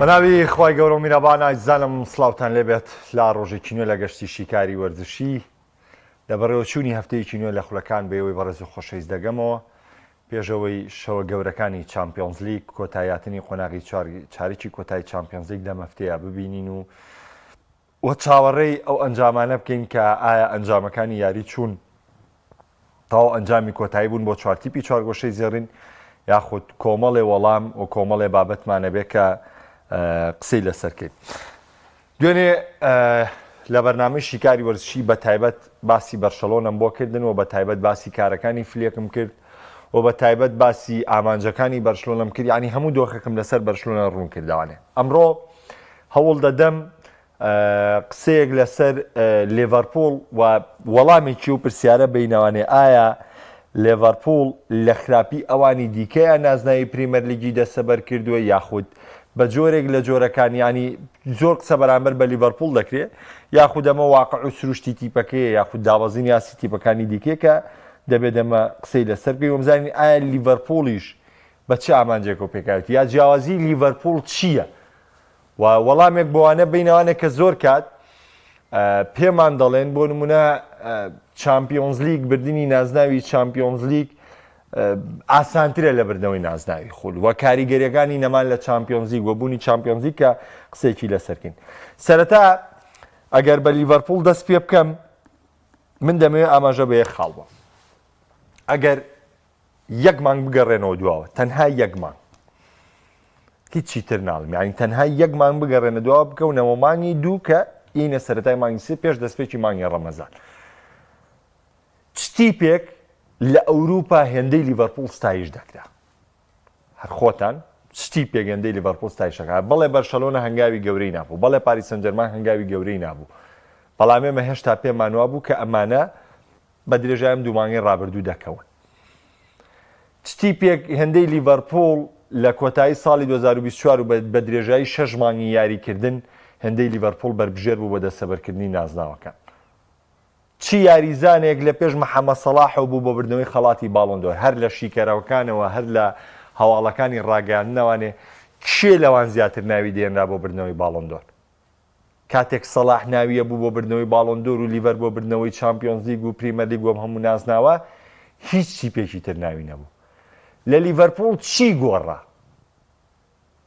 بەناوی خی گەورە و میرەبان ئایزانم سلااوان لێبێت لا ڕۆژێکی نوێ لە گەشتی شیکاری وەرزشی لەبەرەوە چوونی هەفتەیەکی نوێ لە خولەکان بەوەی بەڕێز و خۆشەویست دەگەمەوە پێشەوەی شەوە گەورەکانی چامپیۆنز لیگ کۆتاییاتنی قۆناغی چارێکی کۆتایی چامپیۆنز لیگ لەم هەفتەیە ببینین و وە چاوەڕێی ئەو ئەنجامانە بکەین کە ئایا ئەنجامەکانی یاری چوون تاو ئەنجامی کۆتایی بوون بۆ چوارتیپی چوارگۆشەی زێڕین یاخود کۆمەڵێ وەڵام و کۆمەڵێ بابەتمانە بێ کە قسەی لەسەرکەین. دوێنێ لە بەرنامەی شیکاری وەرزشی بە تایبەت باسی بەرشەلۆنم بۆ کردن و بە تایبەت باسی کارەکانی فلێکم کرد و بە تایبەت باسی ئامانجەکانی بەرشلۆنم کرد، ینی هەموو دۆخەکەم لەسەر بەرشلۆنە ڕوون کردوانێ. ئەمڕۆ هەوڵ دەدەم قسەیەک لەسەر لێڤەرپۆڵ و وەڵامێکی و پرسیارە بینەوانێ ئایا لێڤەرپۆڵ لە خراپی ئەوانی دیکەیە نازناوی پریمەر لیگی دەسەبەر کردووە یاخود بە جۆرێک لە جۆرەکانیانی زۆر قسە بەرامبەر بە لیڤەرپۆڵ دەکرێت یاخود ئەمە واقع و سروشتی تیپەکەیە یاخود داوازین یاسی تیپەکانی دیکە کە دەبێت ئەمە قسەی لەسەر بکەین وەمزانین ئایا لیڤەرپۆڵیش بە چه ئامانجێک و پێکاوێت یا جیاوازی لیڤەرپۆڵ چییە و وەڵامێک بۆوانە بینەوانە کە زۆر کات پێمان دەڵێن بۆ نمونە چامپیۆنز لیگ بردننی نازناوی چامپیۆنز لیگ ئاسانترە لە بردنەوەی نازناوی خول وە کاریگەریەکانی نەمان لە چامپیۆنز لیگ وە بوونی چامپیۆنز لیگ کە قسێکی لەسەرکەین. سەرەتا ئەگەر بە لیڤەرپۆڵ دەست پێ بکەم من دەمەوێت ئاماژە بە یەک خاڵ بە ئەگەر یەک مانگ بگەڕێنەوە دواوە تەنها یەک مانگ هیچی تر ناڵم یعنی تەنها یەک مانگ بگەڕێنە دواوە بکەونەوە مانگی دوو کە ئینە سەرەتای مانگی سێ پێش دەستپێکی مانگی ڕەمەزان چتیپێک لە ئەوروپا هێندەی لیڤەرپۆڵ ستایش دەکرا هەر خۆتان شتی پێگەندەی لیڤەرپۆڵ ستایشەکە بەڵێ بەرشەلۆنە هەنگاوی گەورەی نابوو بەڵێ پاریس سەن ژەرمان هەنگاوی گەورەی نابوو بەڵام ئێمە هێشتا پێمانوا بوو کە ئەمانە بە درێژایم دوو مانگی ڕابردوو دەکەون. چتیپێک هێندەی لیڤەرپۆڵ لە کۆتایی ساڵی 2024 و بە درێژایی 6 مانگی یاریکردن هێندەی لیڤەرپۆڵ بەربژێر بوو بە دەستەبەرکردنی نازناوەکان. چی یاریزانێک لە پێش محەممەد سەلاح بوو بۆ بردنەوەی خەڵاتی باڵۆندۆر هەر لە شیکەرەوەکانەوە هەر لە هەواڵەکانی ڕاگەاندنەوانێ کێ لەوان زیاتر ناوی دێنرا بۆ بردنەوەی باڵۆندۆر کاتێک سەلاح ناویە بوو بۆ بردنەوەی باڵۆندۆر و لیڤەر بۆ بردنەوەی چامپیۆنز لیگ و پریمەر لیگ وەم هەموو نازناوە هیچی پێشی تر ناوی نەبوو. لە لیڤەرپۆڵ چی گۆڕا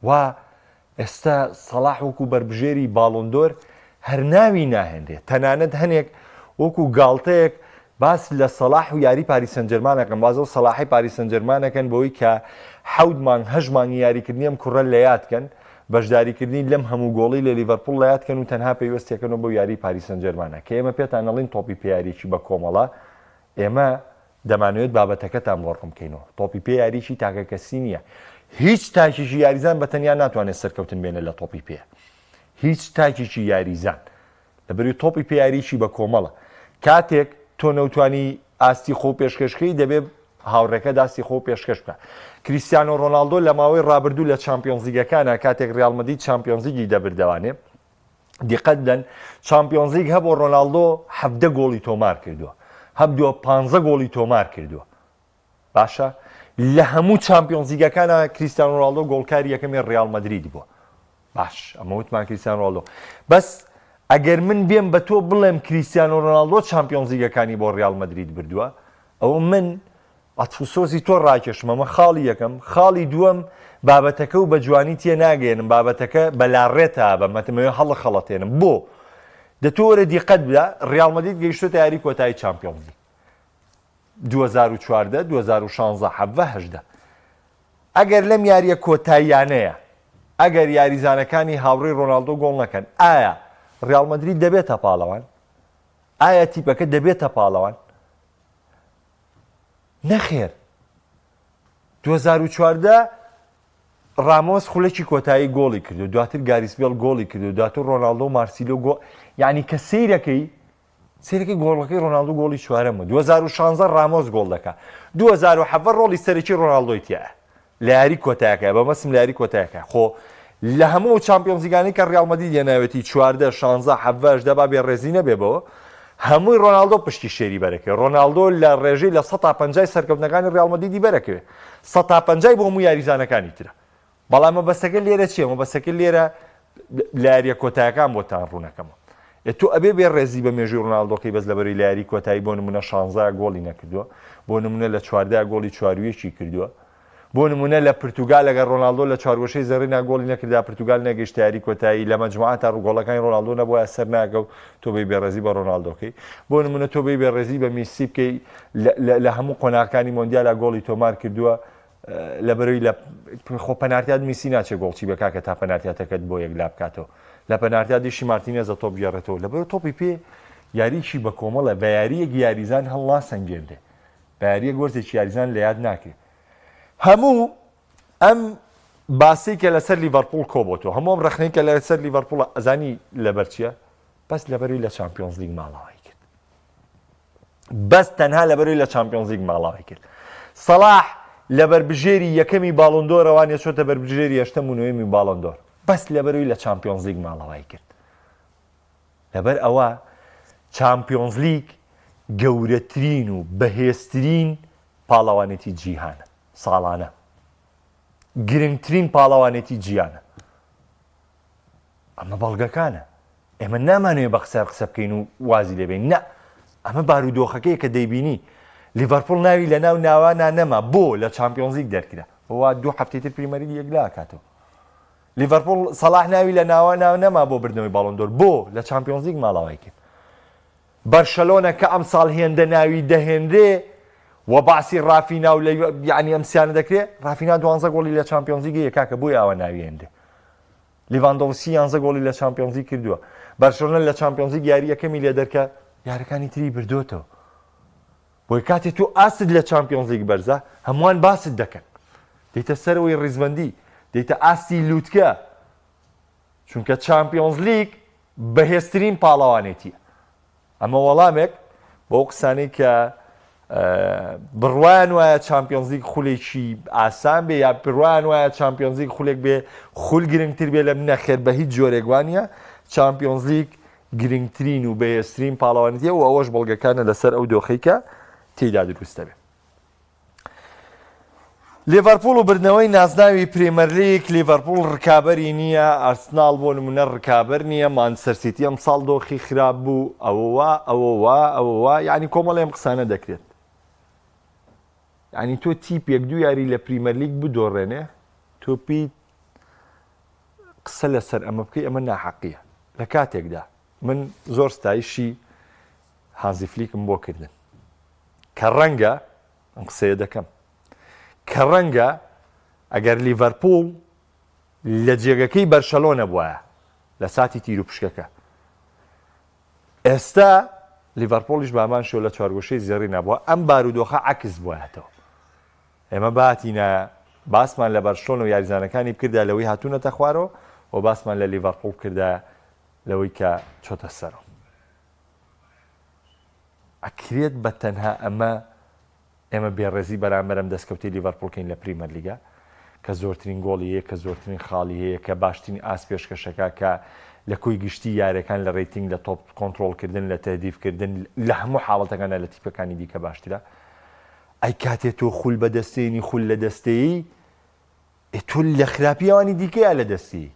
و ئێستا سەلاح وەکو بەربژێری باڵۆندۆر هەر ناوی ناهێنرێت تەنانەت هەنێک وەکو گاڵتەیەک باس لە سەلاح و یاری پاریس سەن ژەرمانەکەن بازە و سەلاحی پاریس سەن ژەرمانەکەن بۆی کە 7 مانگ 8 مانگی یاریکردنی ئەم کوڕە لە یادکەن بەشداریکردنی لەم هەموو گۆڵی لە لیڤەرپۆڵ لە یادکەن و تەنها پێویستێکەکەنەوە بۆ یاری پاریس سەن ژەرمانە کە ئێمە پێتان نەڵین تۆپی پێیاریکی بە کۆمەڵە ئێمە دەمانوێت بابەتەکەتان بۆ ڕقم بکەینەوە تۆپی پێ یاریکی تاکە کەسی نییە هیچ تاکیشی یاریزان بەتەنیا ناتوانێت سەرکەوتن بێنە لە تۆپی پێ هیچ تاکیشی یاریزان لەبەری تۆپی پێ یاریکی بە کۆمەڵە کاتێک تۆ نەوتانی ئاستی خۆ پێشکەشکەی دەبێت هاوڕێکە داستی خۆ پێشکەش بکە. کریستیانۆ ڕۆناڵدۆ لە ماوەی ڕابردوو لە چامپیۆنز لیگەکانە کاتێک ڕیال مەدرید چامپیۆنز لیگی دەبردەوانێ دیقەت بدەن چامپیۆنز لیگ هەبوو ڕۆناڵدۆ 17 گۆڵی تۆمار کردووە هەبدووە 15 گۆڵی تۆمار کردووە باشە لە هەموو چامپیۆنز لیگەکانە کریستیانۆ ڕۆناڵدۆ گۆڵکاری یەکەمی ڕیال مەدریدی بووە باش ئەمە وتمان کریستیانۆ ڕۆناڵدۆ بەس ئەگەر من بێم بە تۆ بڵێم کریستیانۆ ڕۆناڵدۆ چامپیۆنز لیگەکانی بۆ ڕیال مەدرید بردووە ئەوە من ئەتفوسۆزی تۆ ڕاکێشمەمە خاڵی یەکەم خاڵی دووەم بابەتەکە و بە جوانی تێ ناگەێنم بابەتەکە بەلاڕێتە بەمەتەمەوێ هەڵە خەڵەتێنم بۆ دەتۆوەرە دیقەت بدە ڕیال مەدرید گەیشتۆتە یاری کۆتایی چامپیۆنز لیگ 2014 2016 17 ئەگەر لەم یاریە کۆتاییانەیە ئەگەر یاریزانەکانی هاوڕێی ڕۆناڵدۆ گۆڵ نەکەن ئایا ڕیال مەدرید دەبێتە پاڵەوان ئایا تیپەکە دەبێتە پاڵەوان نەخێر 2014 ڕامۆس خولەکی کۆتایی گۆڵی کردو دواتر گاریسبێڵ گۆڵی کردو دواتر ڕۆناڵدۆ و مارسیلۆ گۆ یعنی کە سیرەکەی گۆڵەکەی ڕۆناڵدۆ گۆڵی چوارەمە 2016 ڕامۆس گۆڵ دەکات 2007 ڕۆڵی سەرەکی ڕۆناڵدۆی تایە لە یاری کۆتایەکە بەمەسم لە یاری کۆتایەکە خۆ لە هەموو چامپیۆنز لیگانی کە ڕیال مەدرید دێناوێتی 14 16 17 با بێڕێزی نەبێبەوە هەمووی ڕۆناڵدۆ پشتی شێری بەرەکەوێ ڕۆناڵدۆ لە ڕێژەی لە 150 سەرکەوتنەکانی ڕیال مەدریدی بەرەکەوێ 150 بۆ هەموو یاریزانەکانی ترە بەڵام مەبەستەکە لێرە چییە؟ مەبەستەکە لێرە لە یاریە کۆتاییەکان بۆتان ڕوونەکەمە. تۆ ئەبێ بێ ڕێزی بە مێژوی ڕۆناڵدۆکەی بەس لەبەری لە یاری کۆتایی بۆ نمونە 16 گۆڵی نەکردووە، بۆ نمونە لە 14 گۆڵی چوارویەکی کردووە، بۆ نمونە لە پرتوگال لەگە ڕۆناڵدۆ لە چوارگۆشەی زەڕینا گۆڵی نەکردا، پرتوگال نەگەیشتە یاری کۆتایی لە مەجموعە تا ڕووگۆڵەکانی ڕۆناڵدۆ نەبووە سەر ناکە و تۆ بێ بێڕێزی بە ڕۆناڵدۆکەی، بۆ نمونە تۆ بێ بێڕێزی بە میسی بکەی لە هەموو قۆناغەکانی مۆندیالە گۆڵی تۆمار کردووە لەبەرەوەی لە خۆ پەنارتیات میسی ناچێت گۆڵچی بکا کە تا پەنارتیاتەکەت بۆ یەک لا بکاتەوە، لە پەنارتیا دیشی مارتینێزە تۆ بگێڕێتەوە لەبەر تۆپی پێ یاریشی بە کۆمەڵە بە یاریەک یاریزان هەڵا سەنگێردێ بە یاریەک وەرزێکی یاریزان لە یاد ناکرێت. هەموو ئەم باسی کە لەسەر لیڤەرپوڵ کۆبۆتەوە، هەموو ئەم ڕخنەی کە لەسەر لیڤەرپوڵ ئەزانی لەبەر چییە؟ بەس لەبەروی لە چامپیۆنز لیگ ماڵاوی کرد، بەس تەنها لەبەروی لە چامپیۆنز لیگ ماڵاوی کرد. سەلاح لە بەربژێری یەکەمی باڵۆندۆرەوانێ چۆتە بەربژێری هەشتەم و نوێمی باڵۆندۆر، بەس لەبەروی لە چامپیۆنز لیگ ماڵاوی کرد. لەبەر ئەوە چامپیۆنز لیگ گەورەترین و بەهێزترین پاڵەوانێتی جیهانە ساڵانە، گرنگترین پاڵەوانێتی جیهانە. ئەمە بەڵگەکانە، ئێمە نامانوێت بە قسە بکەین و وازی لێبین، نە ئەمە بارودۆخەکەی کە دەیبینی لیڤەرپوڵ ناوی لە ناو ناوانە نەما بۆ لە چامپیۆنز لیگ دەرکرا، بۆ 2 هەفتەی تر پریمەر لیگ یەک لا کاتەوە. لیڤەرپوڵ سەلاح ناوی لە ناوە نەما بۆ بردنەوەی باڵۆندۆر، بۆ لە چامپیۆنز لیگ ماڵاوی کرد. بەرشەلۆنە کە ئەم ساڵ هێندە ناوی دەهێنرێ و باسی ڕافینا و یعنی ئەمسیانە دەکرێت، ڕافینا 12 گۆڵی لە چامپیۆنز لیگ یەکا کە بۆی ئەوە ناوی هێندێ. لیڤاندۆڤسکی 11 گۆڵی لە چامپیۆنز لیگ کردووە. بەرشەلۆنە لە چامپیۆنز لیگ یاری یەکەمی لێ دەرکە، یاریەکانی تری بردوۆتەوە. بۆی کاتێک تۆ ئاست لە چامپیۆنز لیگ بەرزە، هەمووان باست دەکەن، دەیتە سەرەوەی ڕیزبەندی، دەیتە ئاستی لووتکە، چونکە چامپیۆنز لیگ بەهێزترین پاڵەوانێتیە. ئەمە وەڵامێک بۆ قسانەی کە بڕوان وایە چامپیۆنز لیگ خولێکی ئاسان بێ یا بڕوان وایە چامپیۆنز لیگ خولێک بێ خول گرنگتر بێ لە منە خێر بە هیچ جۆرێک وانە. چامپیۆنز لیگ گرنگترین و بەهێزترین پاڵەوانێتیە و ئەوەش بەڵگەکانە لەسەر ئەو دۆخەی کە تێیدا دروستە بێ. لیڤەرپوڵ و بردنەوەی نازناوی پرێمەر لیگ، لیڤەرپوڵ ڕکابەری نییە، ئارسناڵ بۆ نمونە ڕکابەر نییە، مانچستەر سیتی ئەم ساڵ دۆخی خراپ بوو، ئەوە یعنی کۆمەڵی ئەم قسانە دەکرێت. یعنی تۆ تیپێک 2 یاری لە پریمەر لیگ بدۆڕێنێ، تۆپی قسە لەسەر ئەمە بکەی، ئەمە ناحەقیە. لە کاتێکدا من زۆر ستایشی هانزی فلیکم بۆ کردن کە ڕەنگە ئەم قسەیە دەکەم کە ڕەنگە ئەگەر لیڤەرپوڵ لە جێگەکەی بەرشەلۆنە بووایە لە ساتی تیر و پشکەکە، ئێستا لیڤەرپوڵیش بامان شۆ لە چوارگۆشەی زێڕی نەبووە، ئەم بارودۆخە عەکس بووایەتەوە. ئێمە باتینە باسمان لە بەرشەلۆن و یاریزانەکانی بکردا لەوەی هاتوونەتە خوارەوە و باسمان لە لیڤەرپوڵ کردا لەوەی کە چۆتە سەرەوە. ئەکرێت بە تەنها ئێمە بێڕێزی بەرامبەرم دەستکەوتی لیڤەرپوڵکەین لە پریمەر لیگە کە زۆرترین گۆڵی هەیە، کە زۆرترین خاڵی هەیە، کە باشترین ئاس پێشکەشەکە، کە لە کۆی گشتی یاریەکان لە ڕێتینگ لە تۆپ کۆنتڕۆڵکردن، لە تەهدیفکردن، لە هەموو حاڵەتەکانە لە تیپەکانی دیکە باشترە. ئەی کاتێک تۆ خول بەدەستێنی خول لە دەستەیی، تۆ لە خراپیەوانی دیکەیە لە دەستی.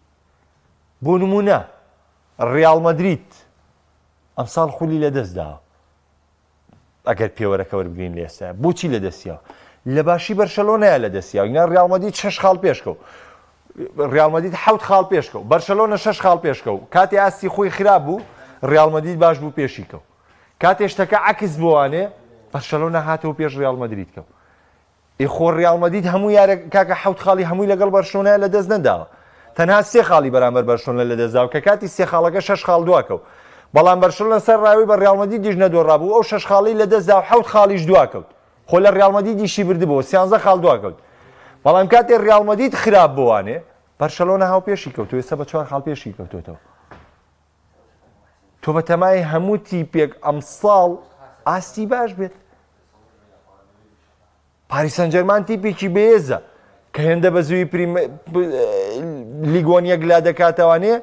بۆ نمونە ڕیال مەدریت ئەم ساڵ خولی لە دەستداوە، ئەگەر پێوەرەکە وەربگرین لە ئێستا بۆچی لە دەستیەوە؟ لە باشی بەرشەلۆنەیە لە دەستیەوە. ئینە ڕیال مەدریت 6 خاڵ پێشکەوت، ڕیال مەدریت 7 خاڵ پێشکەوت، بەرشەلۆنە 6 خاڵ پێشکەوت. کاتی ئاستی خۆی خراپ بوو، ڕیال مەدریت باش بوو پێشیکەوت. کاتێ شتەکە عەکس بووانێ، بەرشەلۆنە هاتەوە پێش ڕیال مەدریت کەوت. خۆ ڕیال مەدریت هەموو یارێک کاکە 7 خاڵی هەمووی لەگەڵ بەرشەلۆنەیە لە دەست نەداوە، تەنها 3 خاڵی بەرامبەر بەرشەلۆنە لە دەستداوە کە کاتی 3 خاڵەکە 6 خاڵ دواکەوت. بەڵام بەرشەلۆنە سەر ڕاوی بە ڕیال مەدریت دیش نەدۆڕابوو، ئەو 6 خاڵی لە دەستدا و 7 خاڵیش دواکەوت. خۆ لە ڕیال مەدریت دیشی بردبووە 13 خاڵ دواکەوت. بەڵام کاتێ ڕیال مەدریت خراپ بووانێ، بەرشەلۆنە هاو پێشی کەوت، ئێستا بە 4 خاڵ پێشی کەوتوتەوە. تۆ بە تەمای هەموو تیپێک ئەم ساڵ ئاستی باش بێت. پاریس سەن ژەرمان تیپێکی بەهێزە کە هێندە بە زووی لیگۆن یەک لا دەکاتەوانێ،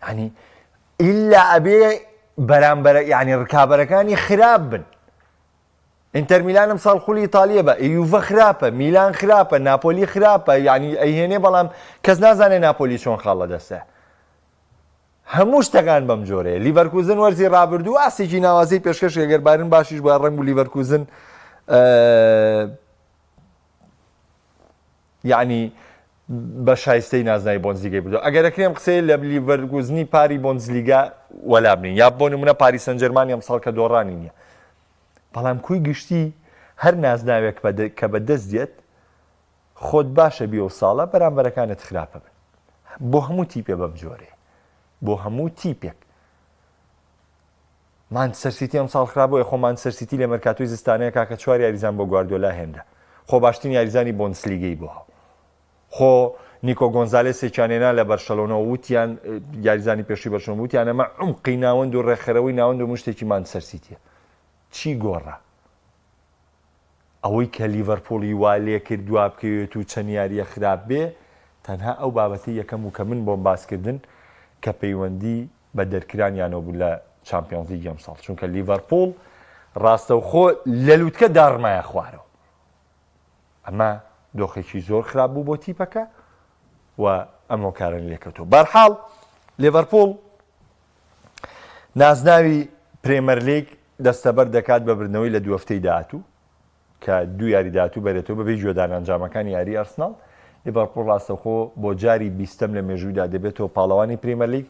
ینی ئیلا ئەبێ بەرامبەر یعنی ڕکابەرەکانی خراپ بن، ئینتەر میلانم ساڵ خولی ئیتالیە بە یوڤە خراپە، میلان خراپە، ناپۆلی خراپە، یعنی ئەیهێنێ بەڵام کەس نازانێ ناپۆلی چۆن خاڵە دەستە. هەموو شتەکان بەم جۆرەیە. لیڤەرکوزن وەرزی ڕابردوو ئاسێکی ناوازەی پێشکەش ئەگەربارن باشیش بۆ ڕەنگ و لیڤەرکوزن یعنی بە شایستەی نازنای بۆنزلیگەی بردو. ئەگەر ئەکرێم قسەی لە لیڤەرکوزنی پاری بۆنزلیگا وەلا بنین یا بۆ نمونە پاریس سەن ژەرمانی ئەم ساڵ کە دۆڕانی نییە. بەڵام کوی گشتی هەر نازناوێک کە بەدەست دێت خۆت باشە بی و ساڵە بەرامبەرەکانت خراپە بن. بۆ هەموو تیپێ بەم جۆرێ، بۆ هەموو تیپێک. مانچستەر سیتی ئەم ساڵ خراپبووە، خۆ مانچستەر سیتی لە مەرکاتۆی زستانەیە کاکە 4 یاریزان بۆ گواردیۆلا هێندا. خۆ باشترین یاریزانی بۆندسلیگەی بووە. خۆ نیکۆ گۆنزالێسێکیانێنا لە بەرشەلۆنەوە وتیان یاریزانی پێشووی بەرشەلۆنە وتیان ئەمە عمقی ناوەند و ڕێکخەرەوەی ناوەند و شتێکی مانچستەر سیتیە. چی گۆڕە؟ ئەوەی کە لیڤەرپۆڵی وا لێ کرد دوا بکەوێت و چەند یاریە خراپ بێ تەنها ئەو بابەتی یەکەم و کە من بۆم باسکردن کە پەیوەندی بە دەرکرانیانەوە بوو لە چامپیۆنز لیگ ئەم ساڵ، چونکە لیڤەرپۆڵ ڕاستەوخۆ لە لووتکە داڕمایە خوارەوە. ئەمە دۆخێکی زۆر خراپ بوو بۆ تیپەکە و ئەمە کارن لێکەوتەوە. بەرحاڵ لیڤەرپۆڵ نازناوی پرێمەر لیگ دەستەبەر دەکات بە بردنەوەی لە 2 هەفتەی داهاتوو کە 2 یاری داهاتوو بەرێتەوە بەبێ جۆدان ئەنجامەکانی یاری ئەرسناڵ. لیڤەرپۆڵ ڕاستەوخۆ بۆ جاری 20م لە مێژوویدا دەبێتەوە پاڵەوانی پرێمەر لیگ،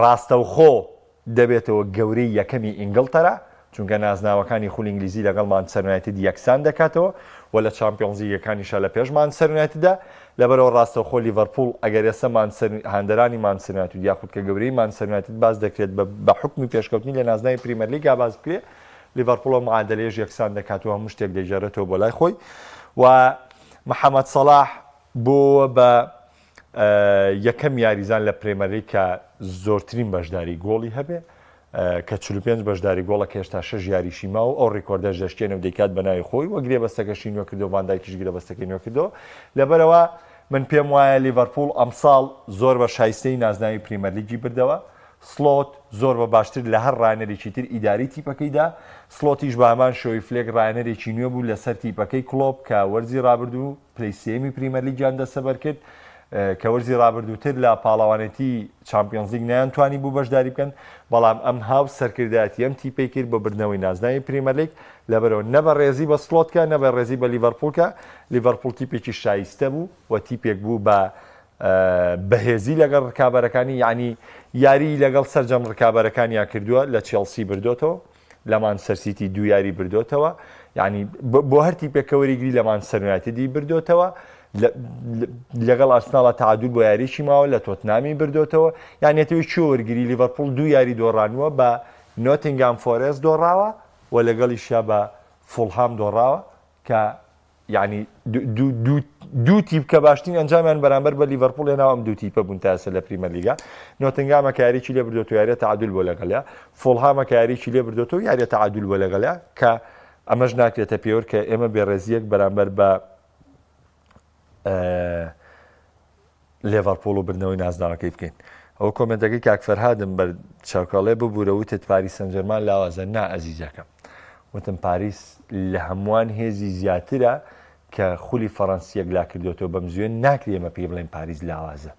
ڕاستەوخۆ دەبێتەوە گەورەی یەکەمی ئینگلتەرا چونکە نازناوەکانی خولی ئینگلیزی لەگەڵ مانچستەر یونایتد یەکسان دەکاتەوە و لە چامپیۆنز لیگەکانیشە لە پێش مانچستەر یونایتددا. لەبەرەوە ڕاستەوخۆ لیڤەرپۆڵ ئەگەر ئێستا هاندەرانی مانچستەر یونایتد یاخود کە گەورەی مانچستەر یونایتد باز دەکرێت بە حکمی پێشکەوتنی لە نازناوی پرێمەر لیگا باز بکرێت، لیڤەرپۆڵ معادلەیەش یەکسان دەکاتەوە، هەموو شتێک دەیژێڕێتەوە بۆ لای خۆی. و محەممەد سەلاح بۆ بە یەکەم یاریزان لە پرێمەر لیگ کە زۆرترین بەشداری گۆڵی هەبێ کە 45 بەشداری گۆڵە کە هێشتا 6 یاریشی ماوە ئەو ڕێکۆردەش دەشتێنە و دەیکات بە ناوی خۆی وە گرێ بەستەکەشی نوێ کردو ڤاندایکیش گرێ بەستەکەی نوێ کردو. لەبەرەوە من پێم وایە لیڤەرپۆڵ ئەم ساڵ زۆر بە شایستەی نازناوی پرێمەر لیگی بردەوە. سلۆت زۆر بە باشتر لە هەر ڕایەنەرێکی تر ئیداری تیپەکەیدا. سلۆتیش بە هەمان شۆی فلێک ڕایەنەرێکی نوێ بوو لەسەر تیپەکەی کلۆب کە وەرزی ڕابردوو پلەی سێمی پرێمەر لیگیان دەستەبەر کرد کە وەرزی ڕابردووتر لە پاڵەوانێتی چامپیۆنز لیگ نەیانتوانی بوو بەشداری بکەن، بەڵام ئەم هاو سەرکردایەتی ئەم تیپەی کرد بۆ بردنەوەی نازناوی پرێمەر لیگ. لەبەرەوە نە بە ڕێزی بە سلۆتکە نە بە ڕێزی بە لیڤەرپۆڵکە. لیڤەرپۆڵ تیپێکی شایستە بوو و تیپێک بوو بە بەهێزی لەگەڵ ڕکابەرەکانی، یعنی یاری لەگەڵ سەرجەم ڕکابەرەکانیان کردووە، لە چێلسی بردوتەوە، لە مانچستەر سیتی 2 یاری بردوتەوە، یعنی بۆ هەر تیپێکە وەریگری لە مانچستەر یونایتدی بردوتەوە، لەگەڵ ئارسناڵە تعادل بۆ یاریشی ماوە، لە تۆتنامی بردوتەوە، یانێتەوەی چۆ وەرگری لیڤەرپۆڵ 2 یاری دۆڕانوە بە نۆتینگهام فۆرست دۆڕاوە و لەگەڵیشیا بە فوڵهام دۆڕاوە کە یعنی دوو تیپ کە باشترین ئەنجامیان بەرامبەر بە لیڤەرپۆڵ هێناوە ئەم دوو تیپە بوون تا ئێستا لە پریمەر لیگا. نۆتینگهامە کە یاریی لێ بردوتەوە یاریە تعادل بۆ لەگەڵیا، فوڵهامە کە یاریی لێ بردوتەوە یاریە تعادل بۆ لەگەڵیا کە ئەمەش ناکرێتە پێوەر کە ئێمە بێڕێزیەک بەرامبەر بە لیڤەرپۆڵ و بردنەوەی نازناوەکەی بکەین. ئەو کۆمنتەکەی کاک فەرهادم بەر چاوکاڵێ ببوورە وتت پاریس سەن ژەرمان لاوازە. نا ئەزیزەکەم، وتم پاریس لە هەمووان هێزی زیاترە کە خولی فەڕەنسیەک لا کردوێتەوە بەم زوێن ناکرێ ئێمە پێی بڵێن پاریس لاوازە،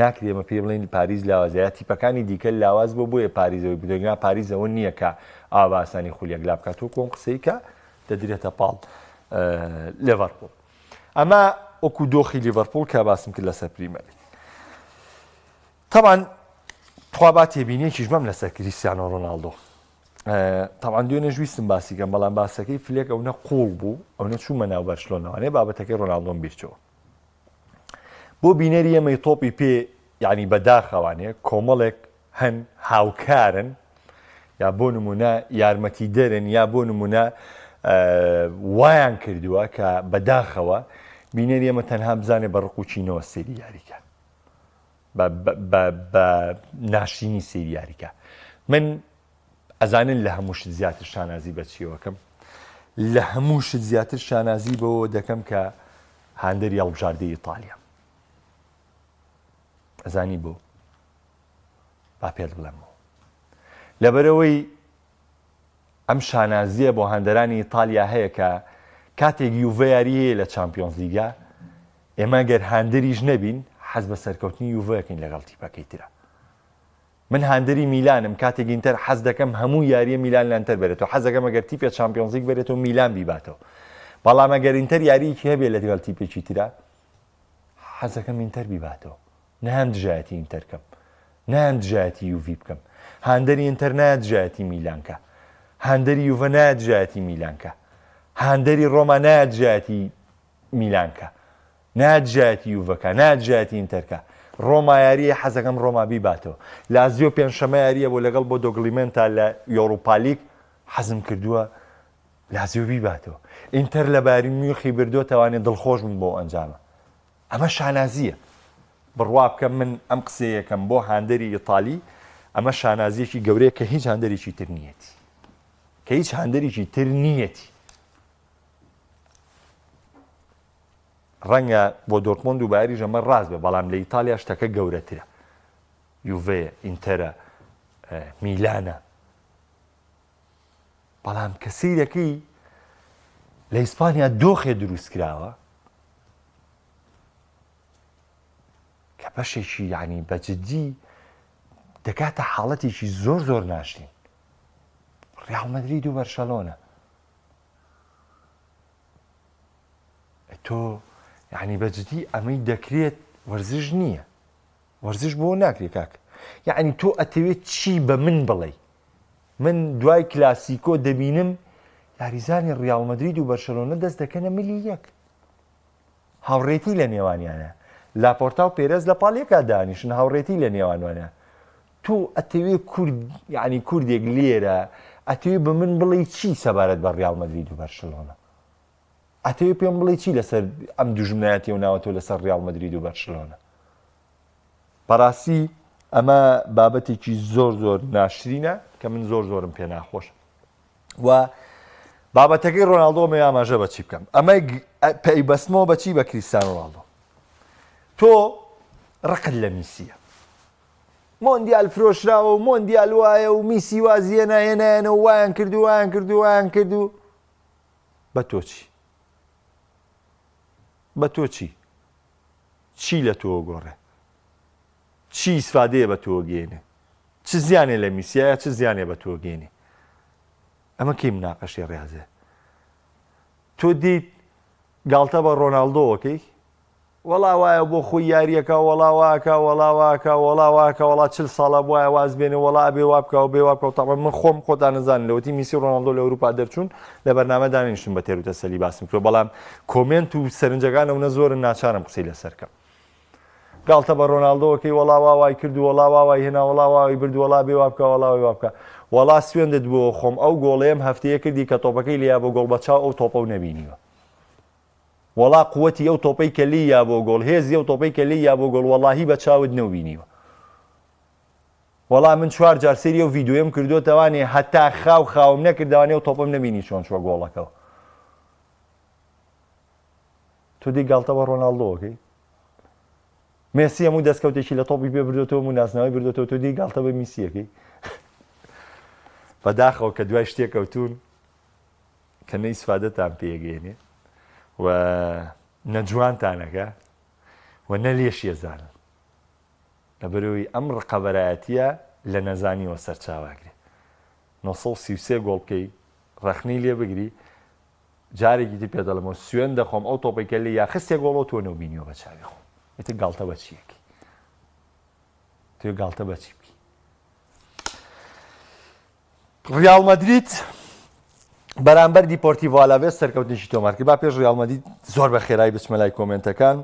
ناکرێ ئێمە پێی بڵێن پاریس لاوازە، یا تیپەکانی دیکە لاواز بۆ بۆیە پاریزەوەی بدۆنیا پاریزەوە نییە کە ئاواسانی خولیەک لا بکاتەوە کۆم قسەی کە دەدرێتە پاڵ لیڤەرپۆڵ. ئەمە وەکو دۆخی لیڤەرپۆڵ کە باسم کرد لەسەر پریمەر لیگ. طبعا توابا تێبینیەکیش بەم لەسەر کریستیانۆ ڕۆناڵدۆ. طبعا دوێنێ ویستم باسی کەم، بەڵام باسەکەی فلێک ئەوە قوڵ بوو، ئەوە چوومە ناو بەرشلۆنەوەیە بابەتەکەی ڕۆناڵدۆم بیرچەوە. بۆ بینەری ئەمەی تۆپی پێ یعنی بەداخەوانێ کۆمەڵێک هەن هاوکارن یا بۆ نمونە یارمەتی دەرن یا بۆ نمونە وایان کردووە کە بەداخەوە بینەری ئەمە تەنها بزانێ بە ڕقوچینەوە سێری یاریکە، بە ناشینی سێری یاریکە. من ئەزانن لە هەموو شت زیاتر شانازی بە چیەوەکەم، لە هەموو شت زیاتر شانازی بەوە دەکەم کە هاندەری هەڵبژاردەی ئیتالیا. ئەزانی بۆ با پێت بڵێمەوە لەبەرەوەی ئەم شانازیە بۆ هەندەرانی ئیتالیا هەیە کە کاتێک یوڤە یاری هەیە لە چامپیۆنز لیگا ئێمە گەر هاندەریش نەبین حەز بە سەرکەوتنی یوڤەکەین لەگەڵ تیپەکەی ترە. من هاندەری میلانم کاتێک ئینتەر حەز دەکەم هەموو یاریە میلان لە ئینتەر بێتەوە، حەز دەکەم ئەگەر تیپێ چامپیۆنز لیگ بێتەوە میلان بیباتەوە. بەڵام ئەگەر ئینتەر یاریەکی هەبێت لەگەڵ تیپێکی ترە حەز دەکەم ئینتەر بیباتەوە، نە هەم دژایەتی ئینتەر بکەم، نە هەم دژایەتی یوڤی بکەم. هاندەری ئینتەر نایە دژایەتی میلانکە، هاندەری یوڤە نایە دژایەتی میلانکە، هاندەری ڕۆما نایە دژایەتی میلانکە، نایە دژایەتی یوڤەکە، نایە دژایەتی ئینتەرکە. ڕۆما یاریە حەز دەکەم ڕۆما بیباتەوە. لازیۆ پێنجشەمە یاریە بۆ لەگەڵ بۆ دۆگلیمنتا لە یۆروپا لیگ حەزم کردووە لازیۆ بیباتەوە. ئینتەر لە باری میوخی بردووە توانێت دڵخۆش بم بۆ ئەنجامە. ئەمە شانازیە. بڕوا بکەم من ئەم قسەیەکەم بۆ هاندەری ئیتالی، ئەمە شانازیەکی گەورەیە کە هیچ هاندەرێکی تر نیەتی، کە هیچ هاندەرێکی تر نیەتی. ڕەنگە بۆ دۆرتمۆند و بایەریش ئەمە ڕاست بێ، بەڵام لە ئیتالیا شتەکە گەورەترە. یوڤەیە، ئینتەرە، میلانە. بەڵام کە سەیرەکەی لە ئیسپانیا دۆخێ دروست کراوە کە بەشێکی یعنی بەجددی دەکاتە حاڵەتێکی زۆر زۆر ناشرین. ڕیال مەدرید و بەرشەلۆنە. تۆ یعنی بەجددی ئەمەی دەکرێت وەرزش نییە، وەرزش بۆ ناکرێت کاک. یعنی تۆ ئەتەوێت چی بە من بڵێ؟ من دوای کلاسیکۆ دەبینم یاریزانی ڕیال مەدرید و بەرشەلۆنە دەست دەکەنە ملی یەک. هاوڕێتی لە نێوانیانە. لاپۆرتا و پێرەز لە پاڵێکا دانیشن، هاوڕێتی لە نێوانوانە. تۆ ئەتەوێت یعنی کوردێک لێرە ئەتەوێت بە من بڵێ چی سەبارەت بە ڕیال مەدرید و بەرشەلۆنە؟ ئەتەوێت پێم بڵێ چی لەسەر ئەم دوژمنایەتی و ناوەتەوە لەسەر ڕیال مەدرید و بەرشەلۆنە؟ بەڕاستی ئەمە بابەتێکی زۆر زۆر ناشرینە کە من زۆر زۆرم پێ ناخۆش. و بابەتەکەی ڕۆناڵدۆ مێ ئاماژە بە چی بکەم؟ ئەمە پەیبەستمەوە بە چی؟ بە کریستیانۆ ڕۆناڵدۆ. تۆ ڕقت لە میسیە، مۆندیال فرۆشراوە و مۆندیال وایە و میسی وازیە نایەنایەنە و وایان کردو وایان کردو وایان کردو. بە تۆ چی؟ بە تۆ چی؟ چی لە تۆ گۆڕێ؟ چی ئیسفادەیە بە تۆ گێنێ؟ چ زیانێ لە میسیایە، چ زیانێ بە تۆ گێنێ؟ ئەمە کەی مناقەشی ڕێزێ. تۆ دیت گاڵتە بە ڕۆناڵدۆەکەی وەڵا وایە بۆ خۆی یاریەکە وەڵا واکە وەڵا واکە وەڵا واکە وەڵا 40 ساڵە وایە واز بێنێ وەڵا بێ وا بکە و بێ وا بکە و تاڵ من خۆم خۆتان نەزانن لەوەتی میسی ڕۆناڵدۆ لە ئەوروپا دەرچوون لە بەرنامە دانیشتن بە تێروتە سەلی باسم کرد، بەڵام کۆمنت و سەرنجەکانەوە زۆرن ناچارم قسەی لەسەرکەم. گاڵتە بە ڕۆناڵدۆەکەی وەڵا وای کرد و وەڵا وای هێنا وەڵا وای برد وەڵا بێ وا بکە وەڵا وا بکە. وەڵا سوێندت بۆ خۆم ئەو گۆڵەیەم هەفتەیە کردی کە تۆپەکەی لیا بۆ گۆڵ بەچاو ئەو تۆپە و نەبینیوە. وەڵا قووەتی ئەو تۆپەی کە لی یا بۆ گۆڵ، هێزی ئەو تۆپەی کە لی یا بۆ گۆڵ وەڵاهی بە چاوت نەبینیوە. وەڵا من 4 جار سەری ئەو ڤیدیۆیم کردوتەوانێ هەتا خاوم نەکردوانێ و تۆپەم نەبینی چۆن چوە گۆڵەکەەوە. تۆ دی گاڵتە بە ڕۆناڵدۆەکەی؟ مێسی هەموو دەستکەوتێکی لە تۆپی پێ بردوێتەوە و ناسناوی بردوێتەوە، تۆ دی گاڵتە بە میسیەکەی؟ بەداخەوە کە دوای شتێکەوتون کە نە ئیسفادەتان پێگەێنێ و نەجوانتانەکە و نەلێش ێزانن لەبەرەوەی ئەم ڕقەبەرایەتیە لە نەزانیەوە سەرچاواگرێت. 933 گۆڵ بکەی ڕەخنەی لێ بگری جارێکی دی پێ دەڵێمەوە سوێن دەخۆم ئەو تۆپێکە لێ یا خستێک گۆڵەوە تۆ نەبینیەوە بە چاوی خۆم. ئێتر گاڵتە بە چیەکەی؟ تۆ گاڵتە بە چی بکەی؟ ڕیال مەدرید بەرامبەر دیپۆرتیڤۆ ئالاڤێس سەرکەوتنیشی تۆمار کرد. با پێش ڕیال مەدرید زۆر بە خێرایی بچمە لای کۆمنتەکان.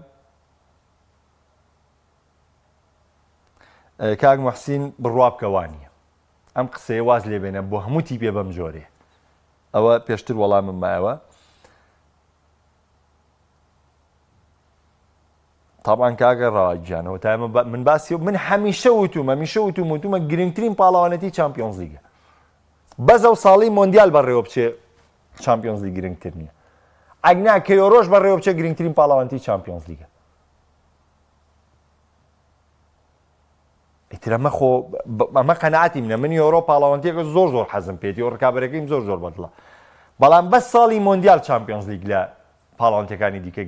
کاک موحسین بڕوا بکەوانیە ئەم قسەیە واز لێ بێنە بۆ هەموو تیپێ بەم جۆرێ. ئەوە پێشتر وەڵامم مایەوە. تابان کاگە ڕاواگیانەوە تا من باسی من هەمیشە وتومە گرنگترین پاڵەوانەتی چامپیۆنز لیگە. بەزە و ساڵی مۆندیال بەڕێوە بچێ چامپیۆنز لیگ گرنگتر نییە. ئەگنا کەیۆڕۆژ بەڕێوە بچێ گرنگترین پاڵەوانەتی چامپیۆنز لیگە. ئیترەمە خۆ ئەمە قەناعەتی منە من ئەوڕۆ پاڵاوانتێکە زۆر حەزم پێێتی و ڕکابەرەکەیم زۆر بەدڵە بەڵام بەس ساڵی مۆندیال چامپیۆنز لیگ لە پاڵاوانتەکانی دیکە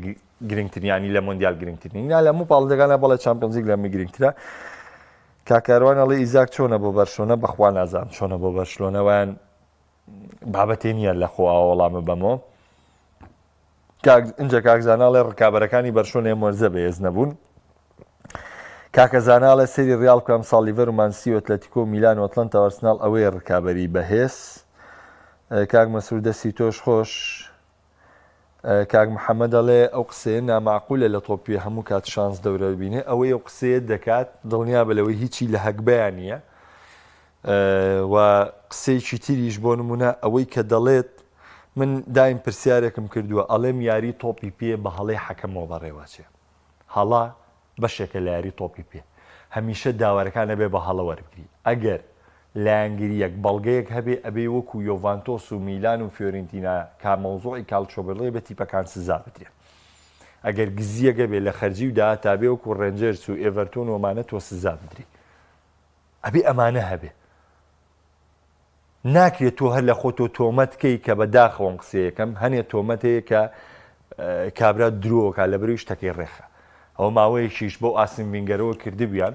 گرنگترینیانی لە مۆندیال گرنگترین لە هەموو پاڵەکانە بەڵێ چامپیۆنز لیگ لەمە گرنگترە کاکاروانەڵی ئیزاک چۆنە بۆ بەرشلۆنە بەخوا نازان چۆنە بۆ بەرشلۆنەوەیان بابەتێ نییە لە خۆ وەڵامە بەمەوە ئەجا کاکزاناڵێ ڕکابەرەکانی بەرشلۆنێ مۆرزە بەهێز نەبوون کاکەزاناڵە سەری ڕیال بکەم ساڵیڤەر و مانسی و ئەتلەتیکۆ و میلان و ئەتلەنتا و ئەرسناڵ ئەوەیە ڕکابەری بەهێز کاک مەسعود دەستی تۆش خۆش کاک محەممەد دەڵێ ئەو قسەیە ناماقولە لە تۆپی هەموو کات شانس دەورە ببینێ ئەوەی ئەو قسەیە دەکات دڵنیا بە لەوەی هیچی لە هەکبیان نییە و قسەیەکی تریش بۆ نمونە ئەوەی کە دەڵێت من دایم پرسیارێکم کردووە ئەڵێم یاری تۆپی پێ بە هەڵەی حەکەمەوە بەڕێوەچێ هەڵا بەشێکە لە یاری تۆپی پێ هەمیشە داوەرەکانە بێ بە هەڵە وەربگری ئەگەر لایەنگیریەک بەڵگەیەک هەبێ ئەبێ وەکو یۆڤانتۆس و میلان و فیۆرنتینا کامەوزۆی کاڵچۆبرڵێ بە تیپەکان سزا بدرێن ئەگەر گزیەکە بێ لە خەرجی و داهاتابێ وەکو ڕێنجەرس و ئێڤەرتۆن ومانە تۆ سزا بدری ئەبێ ئەمانە هەبێ ناکرێت تۆ هەر لە خۆتۆ تۆمەتکەی کە بەداخەوەم قسەیەکەم هەنێ تۆمەتەیە کە کابرا درۆکە لە بەروی شتەکەی ڕێخە ئەو ماوەیەکیش بۆ ئاسن ڤینگەرەوە کردبیان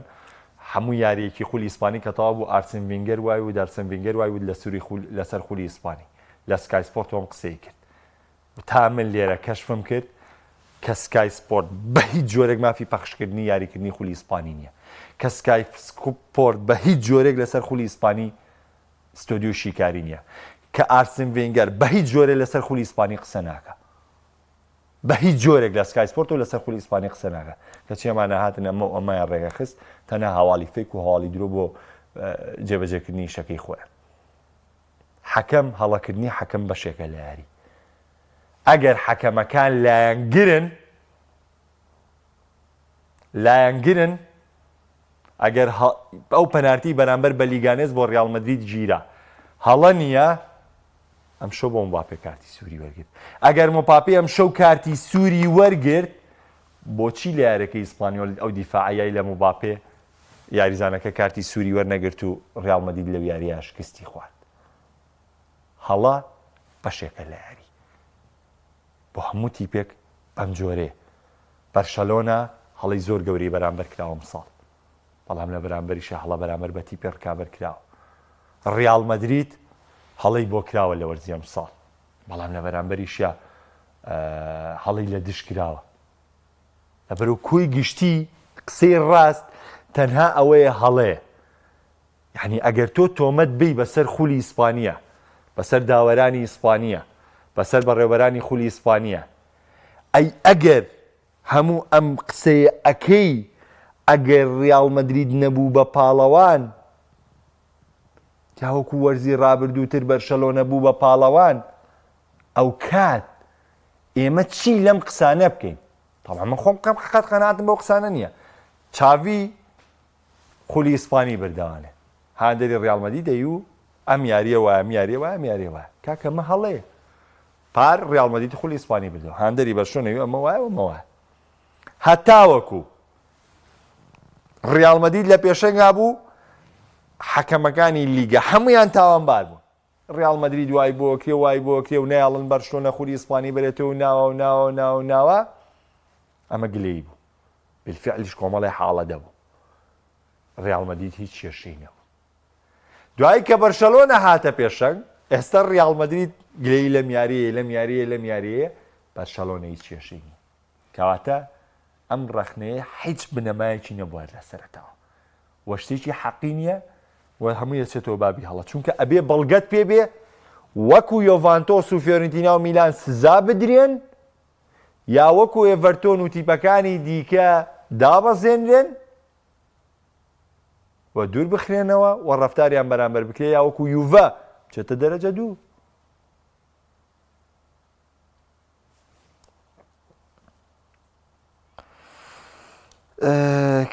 هەموو یاریەکی خولی ئیسپانی کە تەواو بوو ئارسن ڤینگەر وای و دەرسن ڤینگەر وای و لەسەر خولی ئیسپانی لە سکای سپۆرت تۆم قسەی کرد تا من لێرە کەشفم کرد کە سکای سپۆرت بە هیچ جۆرێک مافی پەخشکردنی یاریکردنی خولی ئیسپانی نییە کە سکای سپۆرت بە هیچ جۆرێک لەسەر خولی ئیسپانی ستۆدیۆ شیکاری نییە کە ئارسن ڤینگەر بە هیچ جۆرێک لەسەر خولی ئیسپانی قسە ناکە بە هیچ جۆرێک لە سکای سپۆرت و لەسەر خولی ئیسپانی قسە ناکە کە چێمانە هاتن ئەمایان ڕێگە خست تەنها هەواڵی فێک و هەواڵی درۆ بۆ جێبەجێکردنی شەکەی خۆیان حەکەم هەڵەکردنی حەکەم بەشێکە لە یاری ئەگەر حەکەمەکان لایەنگرن ئەگەر ئەو پەنارتی بەرامبەر بە لیگانێز بۆ ڕیال مەدرید گیرا هەڵە نییە ئەم شەو بۆ مباپێ کارتی سووری وەرگرت ئەگەر مۆپاپێ ئەم شەو کارتی سووری وەرگرت بۆچی لە یارەکەی ئیسپانیۆل ئەو دیفاعایی لە مباپێ یاریزانەکە کارتی سووری وەرنەگرت و ڕیال مەدرید لەو یاریە شکستی خوارد هەڵە بەشێکە لە یاری بۆ هەموو تیپێک ئەم جۆرێ بەرشەلۆنا هەڵی زۆر گەوری بەرامبەر کراوە ساڵ بەڵام لە بەرامبەریشە هەڵە بەرامبەر بە تیپێ ڕکابەر کراوە ڕیال مەدرید هەڵی بۆ کراوە لە وەرزی ئەم ساڵ بەڵام لە بەرامبەریشە هەڵی لە دش کراوە لەبەرەوە کۆی گشتی قسەی ڕاست تەنها ئەوەیە هەڵەیە یعنی ئەگەر تۆ تۆمەت بی بەسەر خولی ئیسپانیە بەسەر داوەرانی ئیسپانیە بەسەر بەڕێوەبەرانی خولی ئیسپانیە ئەی ئەگەر هەموو ئەم قسەیە ئەکەی ئەگەر ڕیال مەدرید نەبوو بە پاڵەوان تاوەکو وەرزی ڕابردووتر بەرشەلۆنە بوو بە پاڵەوان ئەو کات ئێمە چی لەم قسانە بکەین طبعا من خۆم قەت قەناعەتم بەو قسانە نییە چاوی خولی ئیسپانی بردەوانێ هاندەری ڕیال مەدریدی و ئەم یاریە وایە ئەم یاریە وایە ئەم یاریە وایە کاکە مە هەڵەیە پار ڕیال مەدرید خولی ئیسپانی بردەوە هاندەری بەرشلۆنەوی ئەمە وایە و ئەمە وایە هەتاوەکو ڕیال مەدرید لە پێشەنگا بوو حەکەمەکانی لیگە هەمویان تاوانبار بوون ڕیال مەدرید وای بۆ کرێ وای بۆ کرێ و نەیاڵن بەرشلۆنە خولی ئیسپانی بێتەوە ناوە ئەمە گلەی بوو بالفعلیش کۆمەڵی حاڵە دەبوو ڕیال مەدرید هیچ کێشەی نەبوو دوایی کە بەرشەلۆنە هاتە پێشەنگ ئێستا ڕیال مەدرید گلەی لەم یاریەیە بەرشەلۆنە هیچ کێشەی نییە کەواتە ئەم ڕەخنەیە هیچ بنەمایەکی نەبووە لە سەرەتاوە وە شتێکی حەقی نییە و هەموو دەچێتەوە بابی هەڵە چونکە ئەبێ بەڵگەت پێ بێ وەکو یۆڤانتۆس و فیۆرنتینا و میلان سزا بدرێن یا وەکو ئێڤەرتۆن و تیپەکانی دیکە دابەزێنرێن و دوور بخرێنەوە و ڕەفتاریان بەرامبەر بکرێ یا وەکو یوڤە بچێتە دەرەجە دوو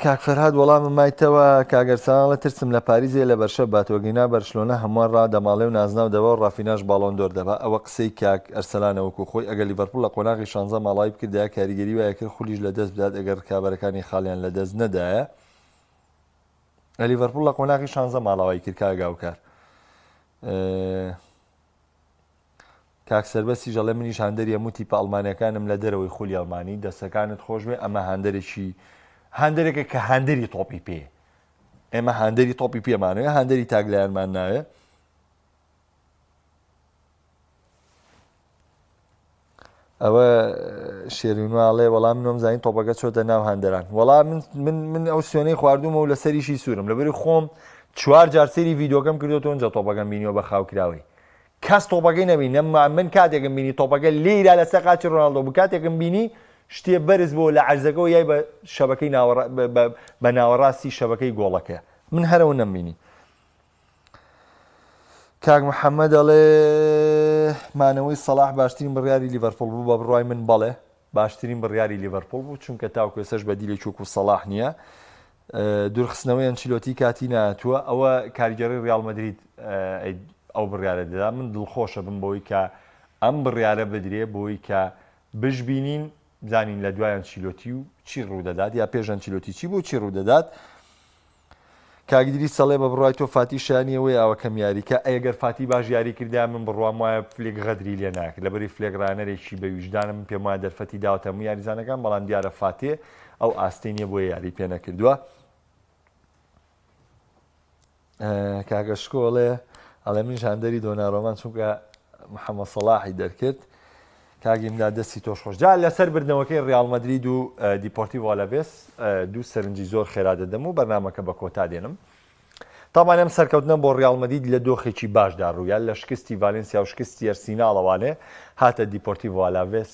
کاک فەرهاد وەڵامم مایتەوە کاگەرسانڵە ترسم لە پاریزێ لە بەرشە باتوەگینا بەرشلۆنە هەمووان ڕادەماڵێ و نازناو دەبە و ڕافیناش باڵۆن دۆر دەبە ئەوە قسەی کاک ئەرسەلانەوەکو خۆی ئەگەر لیڤەرپوڵ لە قۆناغی 16 ماڵای بکردایە کاریگەری وایە کرد خولیش لە دەست بدات ئەگەر کابەرەکانی خاڵیان لە دەست نەدایە لیڤەرپوڵ لە قۆناغی 16 ماڵەوەی کرد کاگاوکار کاک سەربەسی ژەڵێ منیش هەندێری هەموو تیپە ئەڵمانیەکانم لە دەرەوەی خولی ئەڵمانی دەستەکانت خۆش بێ ئەمە هەندێرێکە کە هەندێری تۆپی پێ ئێمە هەندێری تۆپی پێمانوێ هەندێری تاگلایانمان ناوێ ئەوە شێرینواڵێ وەڵام نۆم زانین تۆپەکە چۆتە ناو هەندەران وەڵام من ئەو سوێنەی خواردومە و لە سەریشی سوورم لەبەری خۆم 4 جار سەری ڤیدۆکەم کردوەوە ئەنجا تۆپەکەم بینیەوە بە خاوکراوی کەس تۆپەکەی نەبینی من کاتێکم بینی تۆپەکە لێرا لەسەر قاچی ڕۆناڵدۆ بوو کاتێکم بینی شتێ بەرز بۆ لە عەرزەکەەوە یای بە شەبەکەی بە ناوەڕاستی شەبەکەی گۆڵەکە من هەرەوە نەمبینی کاک محەممەد دەڵێ مانەوەی سەلاح باشترین بڕیاری لیڤەرپوڵ بوو بە بڕوای من بەڵێ باشترین بڕیاری لیڤەرپوڵ بوو چونکە تاوکو ێسەش بە دیلێک وەکو سەلاح نییە دوورخستنەوەی ئەنچیلۆتی کاتی ناتووە ئەوە کاریگەری ڕیاڵ مەدرید ئەو بڕیارە دەدا من دڵخۆشە بم بۆی کە ئەم بڕیارە بدرێ بۆی کە بشبینین بزانین لە دوای ئەنچیلۆتی و چی ڕوودەدات یا پێش ئەنچیلۆتی چی بۆ چی ڕوودەدات کاگدری سەڵێ بە بڕای تۆ فاتی شانیەوەی ئەوەکەم یاریکە ئەگەر فاتی باش یاری کردیان من بڕوام وایە فلێک غەدری لێ ناکرد لەبەری فلێگرانەرێکی بە ویژدانم پێم وایە دەرفەتی داوەتە هەموو یاریزانەکان بەڵام دیارە فاتێ ئەو ئاستەینیە بۆ یاری پێ نەکردووە کاگەشکۆڵێ ئەڵێ منیش هەندەری دۆناڕۆمان چونکە محەممەد سەلاحی دەرکرد کاگیمدا دەستی تۆش خۆش جا لەسەر بردنەوەکەی ڕیاڵ مەدرید و دیپۆرتیڤ ئالەڤێس دوو سەرنجی زۆر خێرا دەدەم و بەرنامەکە بە کۆتا دێنم تامان ئەم سەرکەوتنە بۆ ڕیاڵ مەدرید لە دۆخێکی باشدا ڕوویان لە شکستی ڤالێنسیا و شکستی ئەرسیناڵەوانێ هاتە دیپۆرتیڤ ئالەڤێس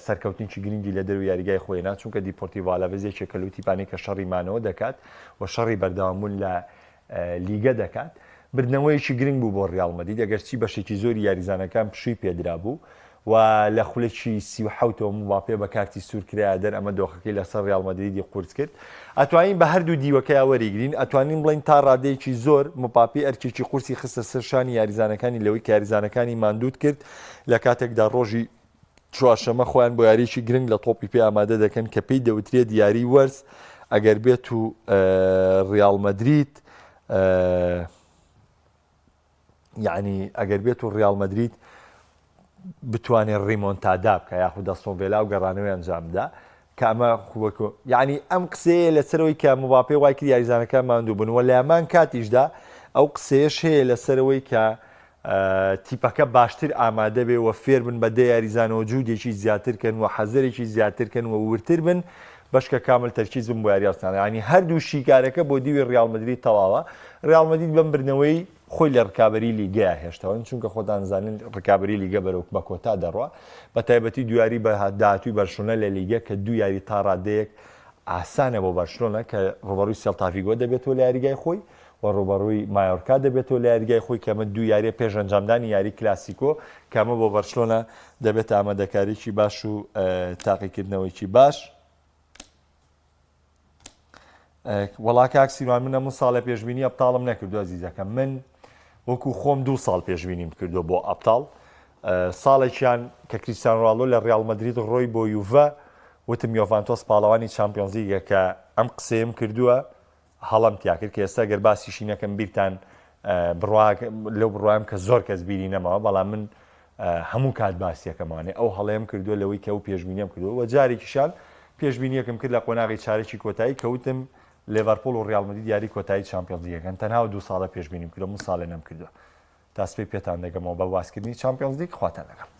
سەرکەوتنیی گرنگی لە دەروی یاریگای خۆینا چونکە دیپۆرتیڤ ئالەڤێس یەکێکە لەو تیپانەی کە شەڕی مانەوە دەکات و شەڕی بەردەوامبوون لە لیگە دەکات بردنەوەیکی گرنگ بوو بۆ ڕیاڵ مەدرید ئەگەر چی بەشێکی زۆری یاریزانەکان پشووی پێدرا بوو و لە خولێکی 37ەوە مباپێ بە کارتی سوورکرا دەر ئەمە دۆخەکەی لەسەر ڕیاڵ مەدریدی قورس کرد ئەتوانین بە هەردوو دیوەکەی وەریگرین ئەتوانین بڵین تا ڕادەیەکی زۆر مپاپی ئەرکێکی قورسی خستە سەرشانی یاریزانەکانی لەوەی کە یاریزانەکانی ماندوود کرد لە کاتێکدا ڕۆژی چوارشەمە خۆیان بۆ یاریکی گرنگ لە تۆپی پێ ئامادە دەکەن کە پێی دەوترێت دیاری وەرز ئەگەر بێت و ڕیاڵ مەدرید یعنی ئەگەر بێت و ڕیاڵ مەدرید بتوانێت ڕیمۆنتادا بکە یاخود دەستۆڤێلا و گەڕانەوەی ئەنجامدا کە ئەمە خوبەکە یعنی ئەم قسەیە لەسەرەوەی کە مباپێ وای کرد یاریزانەکان ماندوو بن و لە هەمان کاتیشدا ئەو قسەیەش هەیە لەسەرەوەی کە تیپەکە باشتر ئامادە بێ و فێر بن بە دە یاریزانەوە جوودێکی زیاترکەن و حەزەرێکی زیاترکەن و ورتر بن بەشکە کامل تەرکیز بن بۆ یاریستانە ینی هەردوو شیکارەکە بۆ دیوی ڕیاڵ مەدرید تەواوە ڕیاڵ مەدرید بەم برنەوەی خۆی لە ڕکابەری لیگەیە هێشتەوە چونکە خۆتان زانین ڕکابەری لیگە بەرەو بە کۆتا دەڕوە بە تایبەتی دویاری بە داهاتووی بەرشلۆنە لە لیگە کە دوو یاری تا ڕادەیەک ئاسانە بۆ بەرشلۆنە کە ڕۆبەڕووی سێڵتافیگۆ دەبێتەوە لە یاریگای خۆی و ڕۆبەڕووی مایۆرکا دەبێتەوە لە یاریگای خۆی کەمە دوو یاریە پێش ئەنجامدانی یاری کلاسیکۆ کەمە بۆ بەرشلۆنە دەبێت ئامادەکاریی باش و تاقیکردنەوەیکی باش وەڵا کاک سیروان من هەموو ساڵە پێشبینی ئەبتاڵم نەکردو ئەزیزەکەم من وەکو خۆم 2 ساڵ پێشبینیم کردو بۆ ئەبتاڵ ساڵێکیان کە کریستیانۆ ڕۆناڵدۆ لە ڕیاڵ مەدرید ڕۆی بۆ یوڤە وتم یۆڤانتۆس پاڵەوانی چامپیۆنز لیگە کە ئەم قسەیم کردووە هەڵم تیا کرد کە ئێستا گەر باسیشی نەکەم بیرتان لەو بڕوایم کە زۆر کەس بیری نەماوە بەڵام من هەموو کات باسیەکەمانێ ئەو هەڵەیەم کردووە لەوەی کە ئەو پێشبینیم کردووە و جارێکیشان پێشبینیەکەم کرد لە قۆناغی چارێکی کۆتایی کەوتم لیڤەرپوڵ و ڕیاڵ مەدرید یاری کۆتایی چامپیۆنز لیگەکەن تەنها 2 ساڵە پێشبینیم کردو من ساڵێ نەم کردووە تا سبەی پێتان دەگەمەوە بە واسکردنی چامپیۆنز لیگ خواتان لەگەڵ